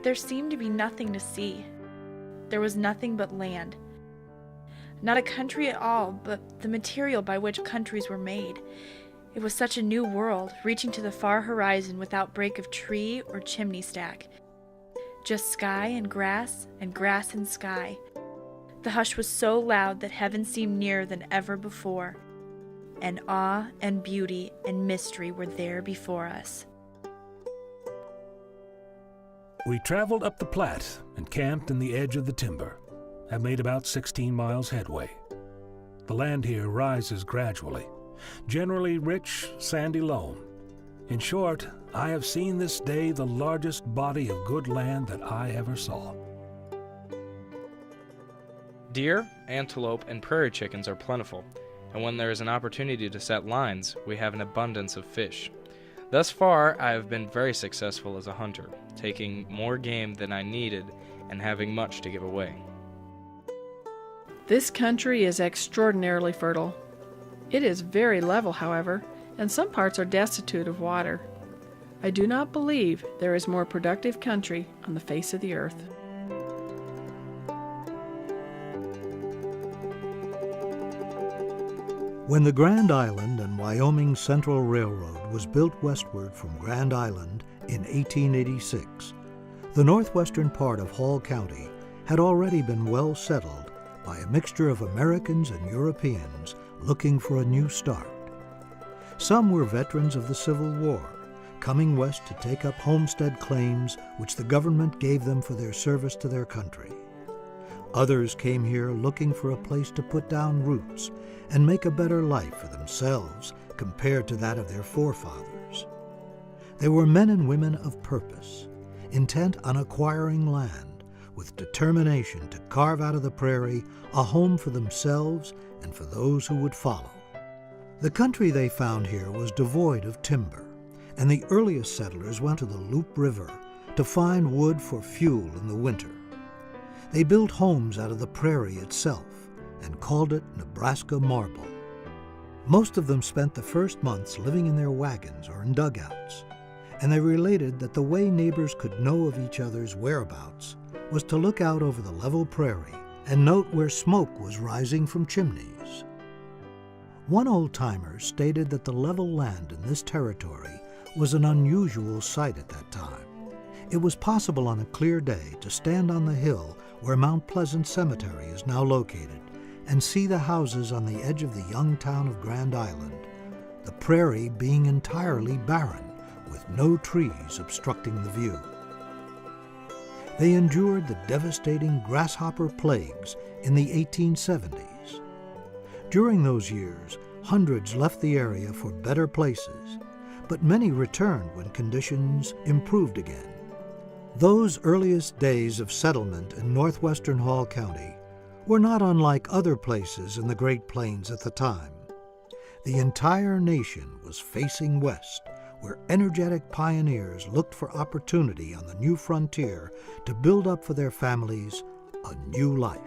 There seemed to be nothing to see. There was nothing but land. Not a country at all, but the material by which countries were made. It was such a new world, reaching to the far horizon without break of tree or chimney stack. Just sky and grass and sky. The hush was so loud that heaven seemed nearer than ever before, and awe and beauty and mystery were there before us. We traveled up the Platte and camped in the edge of the timber, have made about 16 miles headway. The land here rises gradually, generally rich, sandy loam. In short, I have seen this day the largest body of good land that I ever saw. Deer, antelope, and prairie chickens are plentiful, and when there is an opportunity to set lines, we have an abundance of fish. Thus far, I have been very successful as a hunter, taking more game than I needed and having much to give away. This country is extraordinarily fertile. It is very level, however, and some parts are destitute of water. I do not believe there is more productive country on the face of the earth. When the Grand Island and Wyoming Central Railroad was built westward from Grand Island in 1886, the northwestern part of Hall County had already been well settled by a mixture of Americans and Europeans looking for a new start. Some were veterans of the Civil War, coming west to take up homestead claims which the government gave them for their service to their country. Others came here looking for a place to put down roots and make a better life for themselves compared to that of their forefathers. They were men and women of purpose, intent on acquiring land, with determination to carve out of the prairie a home for themselves and for those who would follow. The country they found here was devoid of timber, and the earliest settlers went to the Loup River to find wood for fuel in the winter. They built homes out of the prairie itself and called it Nebraska Marble. Most of them spent the first months living in their wagons or in dugouts, and they related that the way neighbors could know of each other's whereabouts was to look out over the level prairie and note where smoke was rising from chimneys. One old-timer stated that the level land in this territory was an unusual sight at that time. It was possible on a clear day to stand on the hill where Mount Pleasant Cemetery is now located and see the houses on the edge of the young town of Grand Island, the prairie being entirely barren with no trees obstructing the view. They endured the devastating grasshopper plagues in the 1870s. During those years, hundreds left the area for better places, but many returned when conditions improved again. Those earliest days of settlement in northwestern Hall County were not unlike other places in the Great Plains at the time. The entire nation was facing west, where energetic pioneers looked for opportunity on the new frontier to build up for their families a new life.